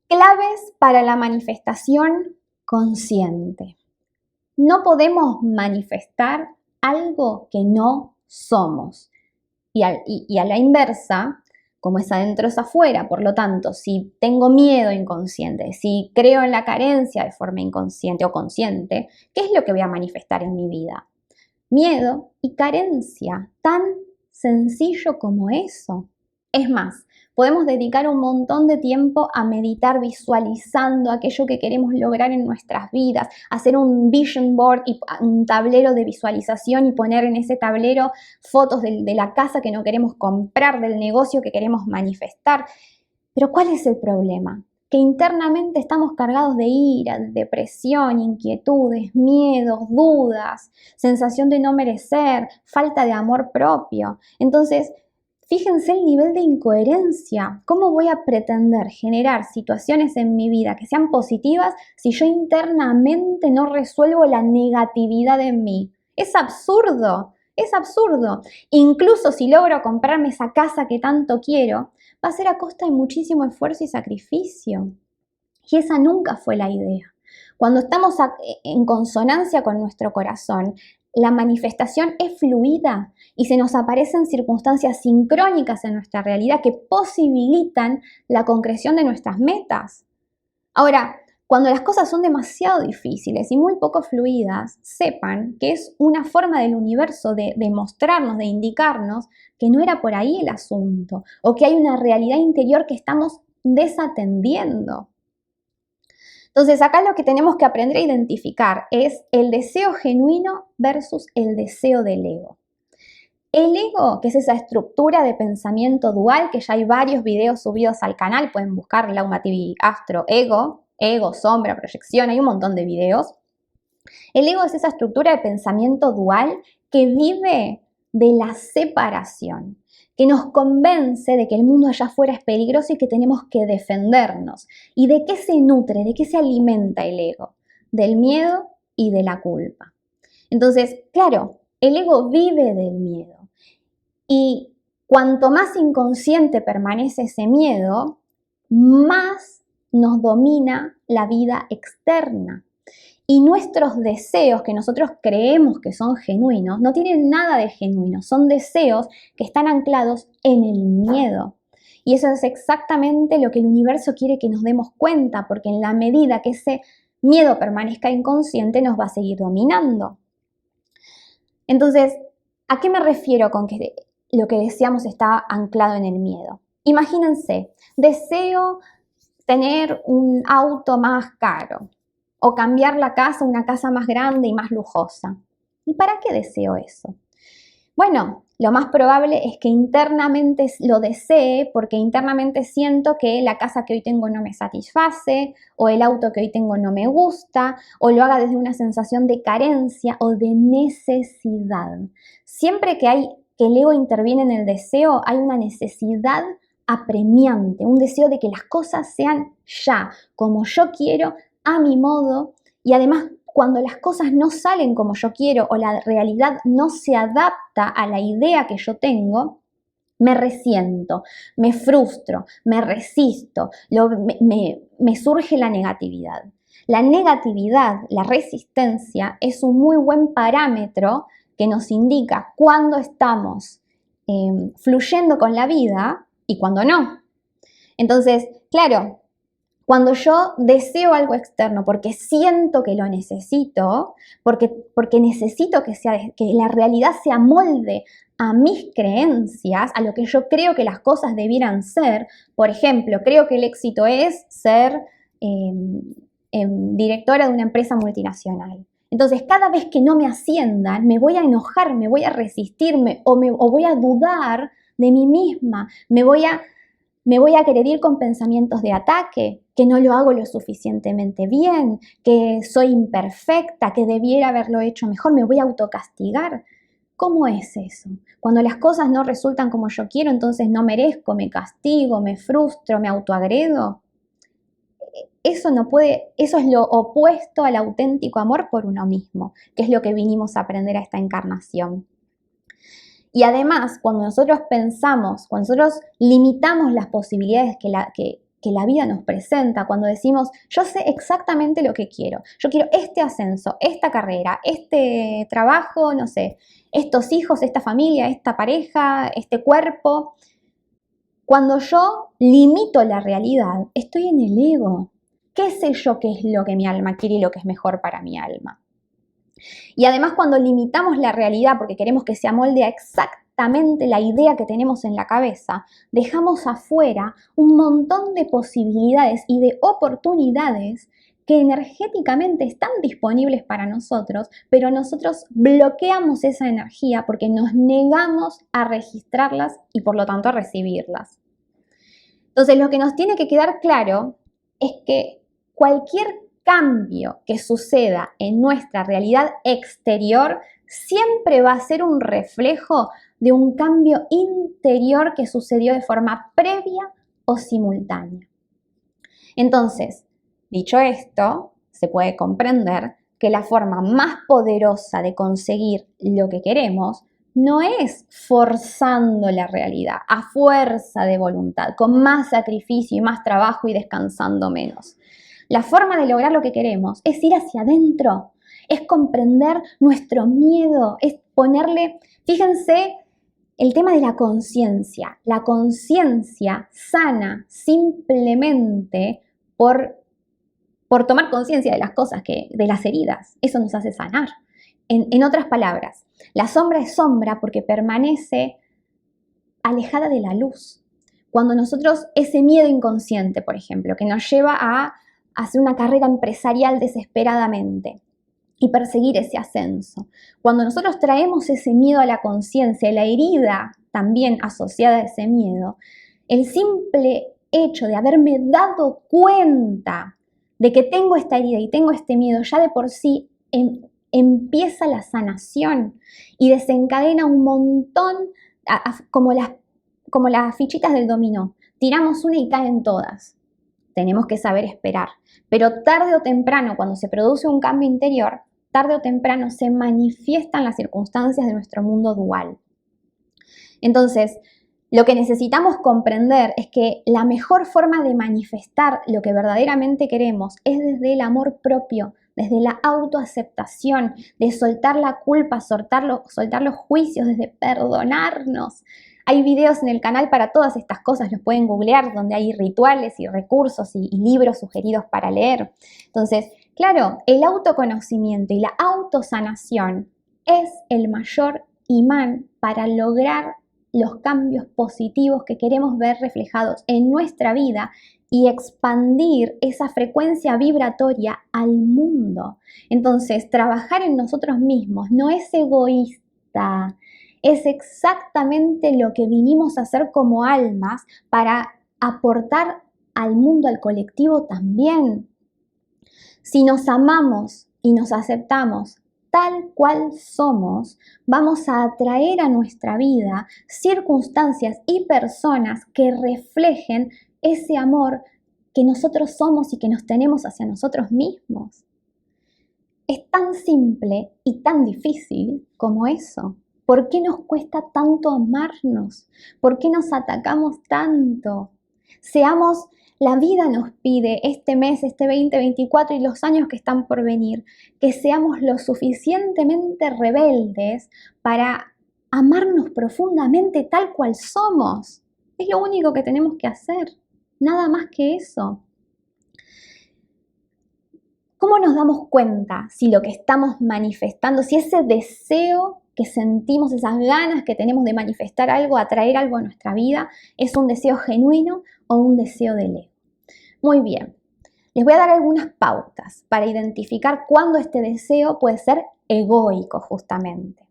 Claves para la manifestación consciente. No podemos manifestar algo que no somos. Y a la inversa, como es adentro es afuera, por lo tanto, si tengo miedo inconsciente, si creo en la carencia de forma inconsciente o consciente, ¿qué es lo que voy a manifestar en mi vida? Miedo y carencia, tan sencillo como eso. Es más, podemos dedicar un montón de tiempo a meditar visualizando aquello que queremos lograr en nuestras vidas, hacer un vision board y un tablero de visualización y poner en ese tablero fotos de la casa que no queremos comprar, del negocio que queremos manifestar. Pero ¿cuál es el problema? Que internamente estamos cargados de ira, de depresión, inquietudes, miedos, dudas, sensación de no merecer, falta de amor propio. Entonces, fíjense el nivel de incoherencia. ¿Cómo voy a pretender generar situaciones en mi vida que sean positivas si yo internamente no resuelvo la negatividad en mí? Es absurdo, es absurdo. Incluso si logro comprarme esa casa que tanto quiero, va a ser a costa de muchísimo esfuerzo y sacrificio. Y esa nunca fue la idea. Cuando estamos en consonancia con nuestro corazón, la manifestación es fluida y se nos aparecen circunstancias sincrónicas en nuestra realidad que posibilitan la concreción de nuestras metas. Ahora, cuando las cosas son demasiado difíciles y muy poco fluidas, sepan que es una forma del universo de mostrarnos, de indicarnos que no era por ahí el asunto o que hay una realidad interior que estamos desatendiendo. Entonces, acá lo que tenemos que aprender a identificar es el deseo genuino versus el deseo del ego. El ego, que es esa estructura de pensamiento dual, que ya hay varios videos subidos al canal, pueden buscar Lauma TV Astro Ego, sombra, proyección, hay un montón de videos. El ego es esa estructura de pensamiento dual que vive de la separación, que nos convence de que el mundo allá afuera es peligroso y que tenemos que defendernos. ¿Y de qué se nutre, de qué se alimenta el ego? Del miedo y de la culpa. Entonces, claro, el ego vive del miedo. Y cuanto más inconsciente permanece ese miedo, más nos domina la vida externa. Y nuestros deseos, que nosotros creemos que son genuinos, no tienen nada de genuino, son deseos que están anclados en el miedo. Y eso es exactamente lo que el universo quiere que nos demos cuenta, porque en la medida que ese miedo permanezca inconsciente, nos va a seguir dominando. Entonces, ¿a qué me refiero con que lo que deseamos está anclado en el miedo? Imagínense, deseo tener un auto más caro o cambiar la casa a una casa más grande y más lujosa. ¿Y para qué deseo eso? Bueno, lo más probable es que internamente lo desee porque internamente siento que la casa que hoy tengo no me satisface, o el auto que hoy tengo no me gusta, o lo haga desde una sensación de carencia o de necesidad. Siempre que el ego interviene en el deseo, hay una necesidad apremiante, un deseo de que las cosas sean ya, como yo quiero, a mi modo, y además cuando las cosas no salen como yo quiero o la realidad no se adapta a la idea que yo tengo, me resiento, me frustro, me resisto, me surge la negatividad. La negatividad, la resistencia, es un muy buen parámetro que nos indica cuándo estamos fluyendo con la vida y cuándo no. Entonces, claro, cuando yo deseo algo externo porque siento que lo necesito, porque necesito que la realidad se amolde a mis creencias, a lo que yo creo que las cosas debieran ser. Por ejemplo, creo que el éxito es ser directora de una empresa multinacional. Entonces, cada vez que no me asciendan, me voy a enojar, me voy a resistirme o voy a dudar de mí misma, me voy a querer ir con pensamientos de ataque, que no lo hago lo suficientemente bien, que soy imperfecta, que debiera haberlo hecho mejor, me voy a autocastigar. ¿Cómo es eso? Cuando las cosas no resultan como yo quiero, entonces no merezco, me castigo, me frustro, me autoagredo. Eso es lo opuesto al auténtico amor por uno mismo, que es lo que vinimos a aprender a esta encarnación. Y además, cuando nosotros pensamos, cuando nosotros limitamos las posibilidades que la vida nos presenta cuando decimos, yo sé exactamente lo que quiero. Yo quiero este ascenso, esta carrera, este trabajo, no sé, estos hijos, esta familia, esta pareja, este cuerpo. Cuando yo limito la realidad, estoy en el ego. ¿Qué sé yo qué es lo que mi alma quiere y lo que es mejor para mi alma? Y además cuando limitamos la realidad porque queremos que se amolde a exactamente la idea que tenemos en la cabeza, dejamos afuera un montón de posibilidades y de oportunidades que energéticamente están disponibles para nosotros, pero nosotros bloqueamos esa energía porque nos negamos a registrarlas y por lo tanto a recibirlas. Entonces, lo que nos tiene que quedar claro es que cualquier cambio que suceda en nuestra realidad exterior siempre va a ser un reflejo de un cambio interior que sucedió de forma previa o simultánea. Entonces, dicho esto, se puede comprender que la forma más poderosa de conseguir lo que queremos no es forzando la realidad, a fuerza de voluntad, con más sacrificio y más trabajo y descansando menos. La forma de lograr lo que queremos es ir hacia adentro, es comprender nuestro miedo, es ponerle, fíjense, el tema de la conciencia. La conciencia sana simplemente por tomar conciencia de las cosas, de las heridas. Eso nos hace sanar. En otras palabras, la sombra es sombra porque permanece alejada de la luz. Cuando nosotros, ese miedo inconsciente, por ejemplo, que nos lleva a hacer una carrera empresarial desesperadamente y perseguir ese ascenso. Cuando nosotros traemos ese miedo a la conciencia, la herida también asociada a ese miedo, el simple hecho de haberme dado cuenta de que tengo esta herida y tengo este miedo, ya de por sí empieza la sanación y desencadena un montón, como las fichitas del dominó. Tiramos una y caen todas. Tenemos que saber esperar. Pero tarde o temprano, cuando se produce un cambio interior, tarde o temprano se manifiestan las circunstancias de nuestro mundo dual. Entonces, lo que necesitamos comprender es que la mejor forma de manifestar lo que verdaderamente queremos es desde el amor propio, desde la autoaceptación, de soltar la culpa, soltar los juicios, desde perdonarnos. Hay videos en el canal para todas estas cosas, los pueden googlear, donde hay rituales y recursos y libros sugeridos para leer. Entonces, claro, el autoconocimiento y la autosanación es el mayor imán para lograr los cambios positivos que queremos ver reflejados en nuestra vida y expandir esa frecuencia vibratoria al mundo. Entonces, trabajar en nosotros mismos no es egoísta, es exactamente lo que vinimos a hacer como almas para aportar al mundo, al colectivo también. Si nos amamos y nos aceptamos tal cual somos, vamos a atraer a nuestra vida circunstancias y personas que reflejen ese amor que nosotros somos y que nos tenemos hacia nosotros mismos. Es tan simple y tan difícil como eso. ¿Por qué nos cuesta tanto amarnos? ¿Por qué nos atacamos tanto? La vida nos pide este mes, este 2024 y los años que están por venir, que seamos lo suficientemente rebeldes para amarnos profundamente tal cual somos. Es lo único que tenemos que hacer, nada más que eso. ¿Cómo nos damos cuenta si lo que estamos manifestando, si ese deseo que sentimos, esas ganas que tenemos de manifestar algo, atraer algo a nuestra vida, es un deseo genuino o un deseo del ego? Muy bien, les voy a dar algunas pautas para identificar cuándo este deseo puede ser egoico justamente.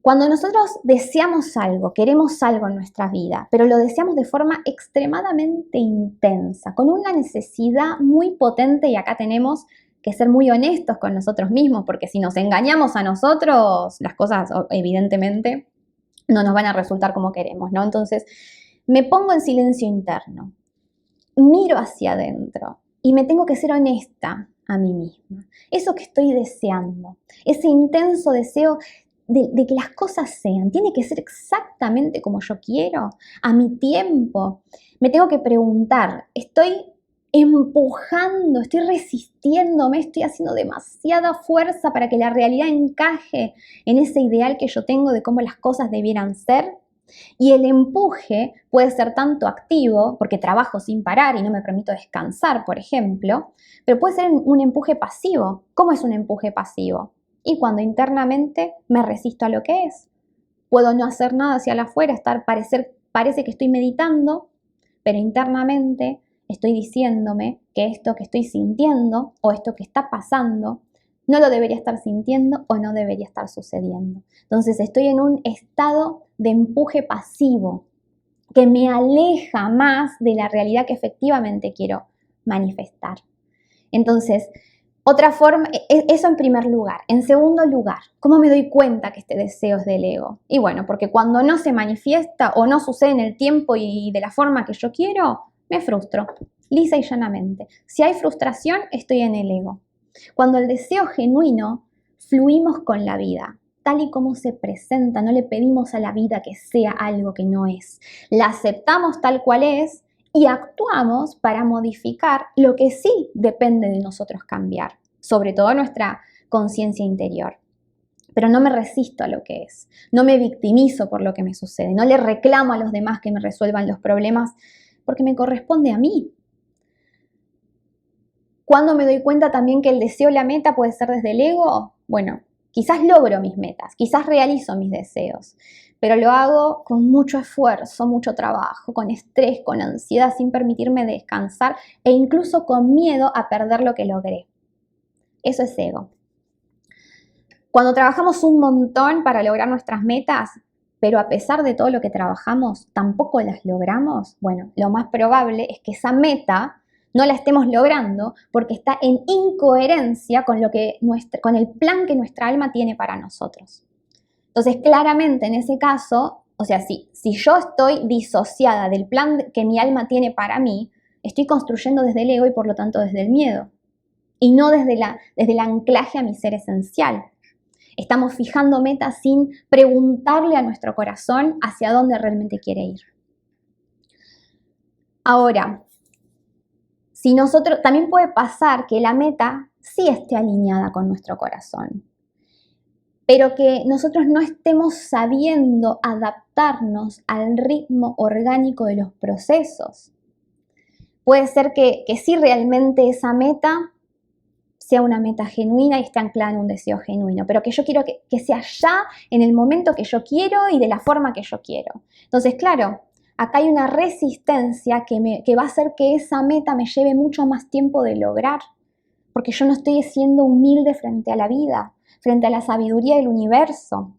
Cuando nosotros deseamos algo, queremos algo en nuestra vida, pero lo deseamos de forma extremadamente intensa, con una necesidad muy potente, y acá tenemos que ser muy honestos con nosotros mismos, porque si nos engañamos a nosotros, las cosas evidentemente no nos van a resultar como queremos, ¿no? Entonces, me pongo en silencio interno, miro hacia adentro y me tengo que ser honesta a mí misma. Eso que estoy deseando, ese intenso deseo, de que las cosas sean. Tiene que ser exactamente como yo quiero, a mi tiempo. Me tengo que preguntar, ¿estoy empujando, estoy resistiéndome, estoy haciendo demasiada fuerza para que la realidad encaje en ese ideal que yo tengo de cómo las cosas debieran ser? Y el empuje puede ser tanto activo, porque trabajo sin parar y no me permito descansar, por ejemplo, pero puede ser un empuje pasivo. ¿Cómo es un empuje pasivo? Y cuando internamente me resisto a lo que es. Puedo no hacer nada hacia afuera, parece que estoy meditando, pero internamente estoy diciéndome que esto que estoy sintiendo o esto que está pasando no lo debería estar sintiendo o no debería estar sucediendo. Entonces estoy en un estado de empuje pasivo que me aleja más de la realidad que efectivamente quiero manifestar. Entonces, otra forma, eso en primer lugar. En segundo lugar, ¿cómo me doy cuenta que este deseo es del ego? Y bueno, porque cuando no se manifiesta o no sucede en el tiempo y de la forma que yo quiero, me frustro, lisa y llanamente. Si hay frustración, estoy en el ego. Cuando el deseo genuino, fluimos con la vida, tal y como se presenta, no le pedimos a la vida que sea algo que no es. La aceptamos tal cual es y actuamos para modificar lo que sí depende de nosotros cambiar, sobre todo nuestra conciencia interior. Pero no me resisto a lo que es, no me victimizo por lo que me sucede, no le reclamo a los demás que me resuelvan los problemas porque me corresponde a mí. ¿Cuándo me doy cuenta también que el deseo, la meta puede ser desde el ego? Bueno, quizás logro mis metas, quizás realizo mis deseos, pero lo hago con mucho esfuerzo, mucho trabajo, con estrés, con ansiedad, sin permitirme descansar e incluso con miedo a perder lo que logré. Eso es ego. Cuando trabajamos un montón para lograr nuestras metas, pero a pesar de todo lo que trabajamos, tampoco las logramos, bueno, lo más probable es que esa meta no la estemos logrando porque está en incoherencia con con el plan que nuestra alma tiene para nosotros. Entonces, claramente en ese caso, o sea, si yo estoy disociada del plan que mi alma tiene para mí, estoy construyendo desde el ego y por lo tanto desde el miedo, y no desde el anclaje a mi ser esencial. Estamos fijando metas sin preguntarle a nuestro corazón hacia dónde realmente quiere ir. Ahora, también puede pasar que la meta sí esté alineada con nuestro corazón, pero que nosotros no estemos sabiendo adaptarnos al ritmo orgánico de los procesos. Puede ser que sí realmente esa meta sea una meta genuina y esté anclada en un deseo genuino, pero que yo quiero que sea ya en el momento que yo quiero y de la forma que yo quiero. Entonces, claro, acá hay una resistencia que va a hacer que esa meta me lleve mucho más tiempo de lograr, porque yo no estoy siendo humilde frente a la vida, frente a la sabiduría del universo.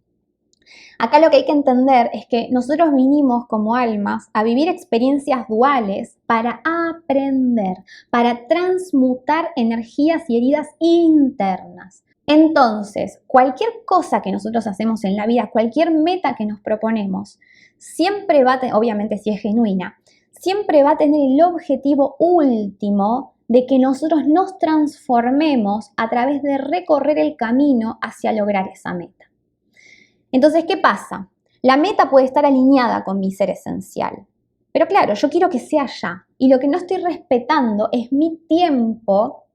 Acá lo que hay que entender es que nosotros vinimos como almas a vivir experiencias duales para aprender, para transmutar energías y heridas internas. Entonces, cualquier cosa que nosotros hacemos en la vida, cualquier meta que nos proponemos, siempre va a tener, obviamente si es genuina, siempre va a tener el objetivo último de que nosotros nos transformemos a través de recorrer el camino hacia lograr esa meta. Entonces, ¿qué pasa? La meta puede estar alineada con mi ser esencial, pero claro, yo quiero que sea ya, y lo que no estoy respetando es mi tiempo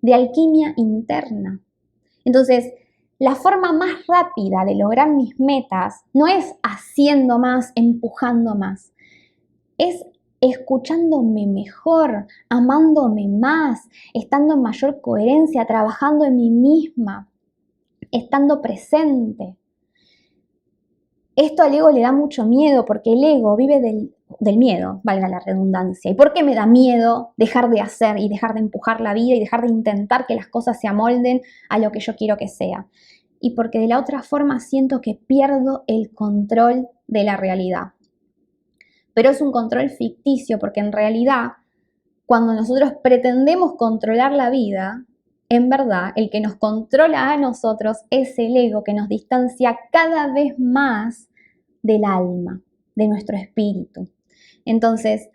de alquimia interna. Entonces, la forma más rápida de lograr mis metas no es haciendo más, empujando más, es escuchándome mejor, amándome más, estando en mayor coherencia, trabajando en mí misma, estando presente. Esto al ego le da mucho miedo porque el ego vive del miedo, valga la redundancia. ¿Y por qué me da miedo dejar de hacer y dejar de empujar la vida y dejar de intentar que las cosas se amolden a lo que yo quiero que sea? Y porque de la otra forma siento que pierdo el control de la realidad. Pero es un control ficticio porque en realidad cuando nosotros pretendemos controlar la vida, en verdad el que nos controla a nosotros es el ego que nos distancia cada vez más del alma, de nuestro espíritu. Entonces,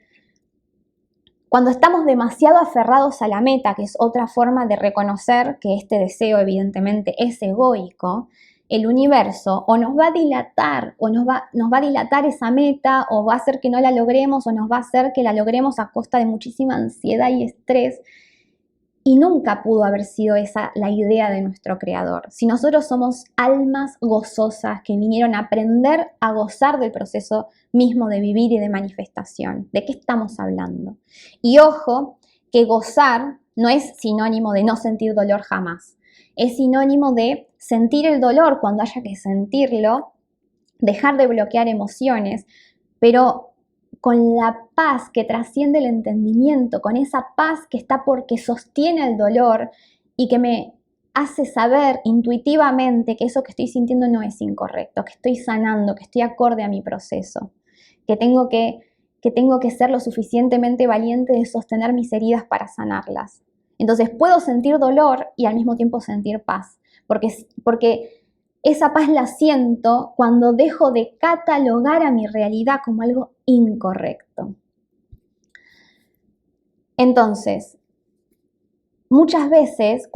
cuando estamos demasiado aferrados a la meta, que es otra forma de reconocer que este deseo evidentemente es egoico, el universo o nos va a dilatar o nos va a dilatar esa meta o va a hacer que no la logremos o nos va a hacer que la logremos a costa de muchísima ansiedad y estrés. Y nunca pudo haber sido esa la idea de nuestro creador. Si nosotros somos almas gozosas que vinieron a aprender a gozar del proceso mismo de vivir y de manifestación, ¿de qué estamos hablando? Y ojo, que gozar no es sinónimo de no sentir dolor jamás. Es sinónimo de sentir el dolor cuando haya que sentirlo, dejar de bloquear emociones, pero con la paz que trasciende el entendimiento, con esa paz que está porque sostiene el dolor y que me hace saber intuitivamente que eso que estoy sintiendo no es incorrecto, que estoy sanando, que estoy acorde a mi proceso, que tengo que ser lo suficientemente valiente de sostener mis heridas para sanarlas. Entonces puedo sentir dolor y al mismo tiempo sentir paz, porque esa paz la siento cuando dejo de catalogar a mi realidad como algo incorrecto. Entonces, muchas veces,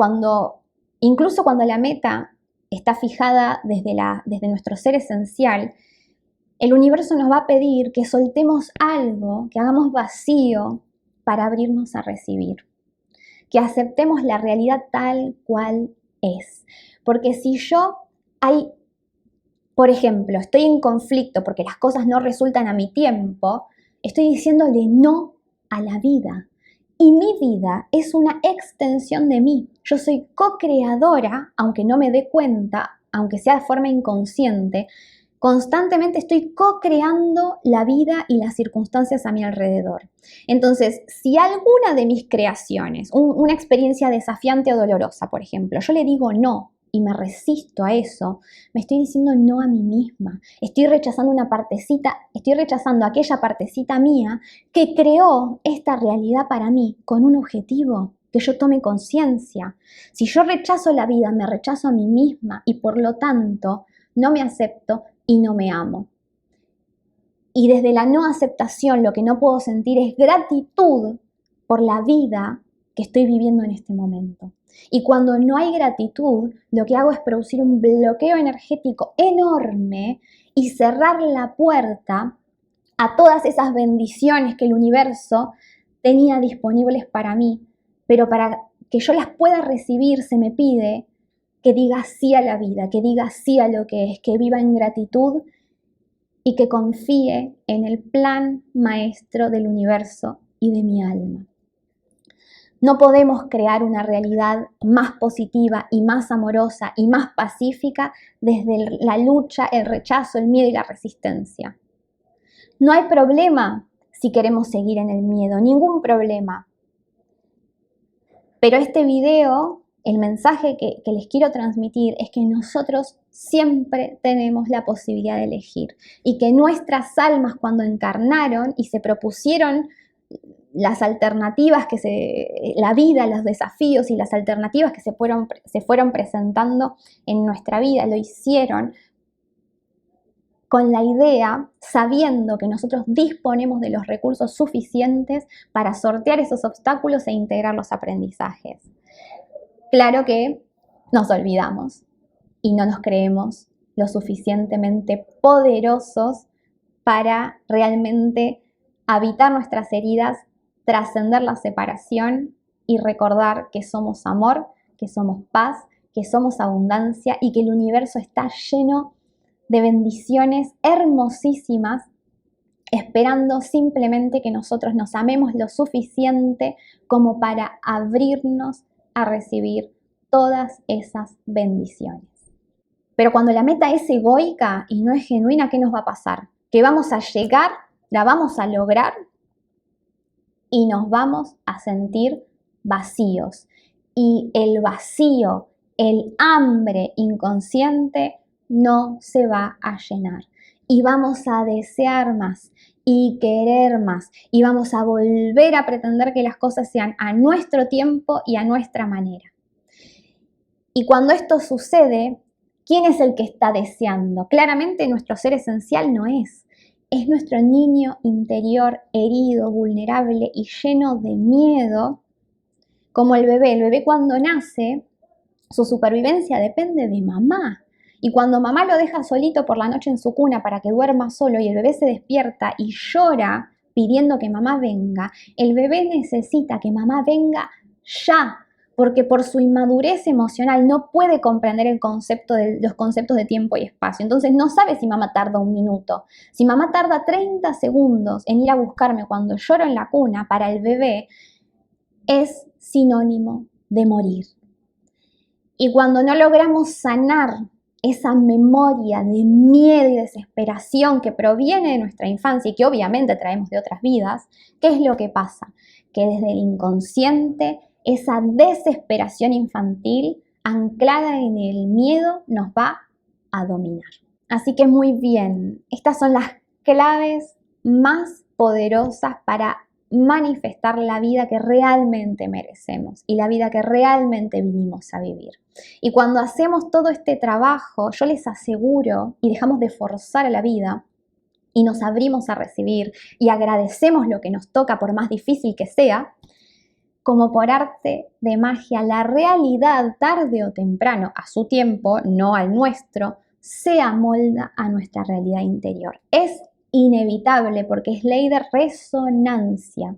incluso cuando la meta está fijada desde nuestro ser esencial, el universo nos va a pedir que soltemos algo, que hagamos vacío para abrirnos a recibir, que aceptemos la realidad tal cual es. Porque si por ejemplo, estoy en conflicto porque las cosas no resultan a mi tiempo, estoy diciéndole no a la vida. Y mi vida es una extensión de mí. Yo soy co-creadora, aunque no me dé cuenta, aunque sea de forma inconsciente, constantemente estoy co-creando la vida y las circunstancias a mi alrededor. Entonces, si alguna de mis creaciones, una experiencia desafiante o dolorosa, por ejemplo, yo le digo no, y me resisto a eso, me estoy diciendo no a mí misma. Estoy rechazando aquella partecita mía que creó esta realidad para mí con un objetivo, que yo tome conciencia. Si yo rechazo la vida, me rechazo a mí misma y por lo tanto no me acepto y no me amo. Y desde la no aceptación lo que no puedo sentir es gratitud por la vida que estoy viviendo en este momento. Y cuando no hay gratitud, lo que hago es producir un bloqueo energético enorme y cerrar la puerta a todas esas bendiciones que el universo tenía disponibles para mí. Pero para que yo las pueda recibir se me pide que diga sí a la vida, que diga sí a lo que es, que viva en gratitud y que confíe en el plan maestro del universo y de mi alma. No podemos crear una realidad más positiva y más amorosa y más pacífica desde la lucha, el rechazo, el miedo y la resistencia. No hay problema si queremos seguir en el miedo, ningún problema. Pero este video, el mensaje que les quiero transmitir es que nosotros siempre tenemos la posibilidad de elegir y que nuestras almas cuando encarnaron y se propusieron las alternativas la vida, los desafíos y las alternativas que se fueron presentando en nuestra vida, lo hicieron con la idea, sabiendo que nosotros disponemos de los recursos suficientes para sortear esos obstáculos e integrar los aprendizajes. Claro que nos olvidamos y no nos creemos lo suficientemente poderosos para realmente habitar nuestras heridas, trascender la separación y recordar que somos amor, que somos paz, que somos abundancia y que el universo está lleno de bendiciones hermosísimas, esperando simplemente que nosotros nos amemos lo suficiente como para abrirnos a recibir todas esas bendiciones. Pero cuando la meta es egoica y no es genuina, ¿qué nos va a pasar? Que vamos a llegar, la vamos a lograr y nos vamos a sentir vacíos. Y el vacío, el hambre inconsciente no se va a llenar. Y vamos a desear más y querer más. Y vamos a volver a pretender que las cosas sean a nuestro tiempo y a nuestra manera. Y cuando esto sucede, ¿quién es el que está deseando? Claramente nuestro ser esencial no es. Es nuestro niño interior herido, vulnerable y lleno de miedo, como el bebé. El bebé cuando nace, su supervivencia depende de mamá. Y cuando mamá lo deja solito por la noche en su cuna para que duerma solo y el bebé se despierta y llora pidiendo que mamá venga, el bebé necesita que mamá venga ya, porque por su inmadurez emocional no puede comprender los conceptos de tiempo y espacio. Entonces no sabe si mamá tarda un minuto. Si mamá tarda 30 segundos en ir a buscarme cuando lloro en la cuna, para el bebé es sinónimo de morir. Y cuando no logramos sanar esa memoria de miedo y desesperación que proviene de nuestra infancia y que obviamente traemos de otras vidas, ¿qué es lo que pasa? Que desde el inconsciente, esa desesperación infantil anclada en el miedo nos va a dominar. Así que muy bien, estas son las claves más poderosas para manifestar la vida que realmente merecemos y la vida que realmente vinimos a vivir. Y cuando hacemos todo este trabajo, yo les aseguro, y dejamos de forzar a la vida y nos abrimos a recibir y agradecemos lo que nos toca por más difícil que sea, como por arte de magia, la realidad tarde o temprano, a su tiempo, no al nuestro, se amolda a nuestra realidad interior. Es inevitable porque es ley de resonancia.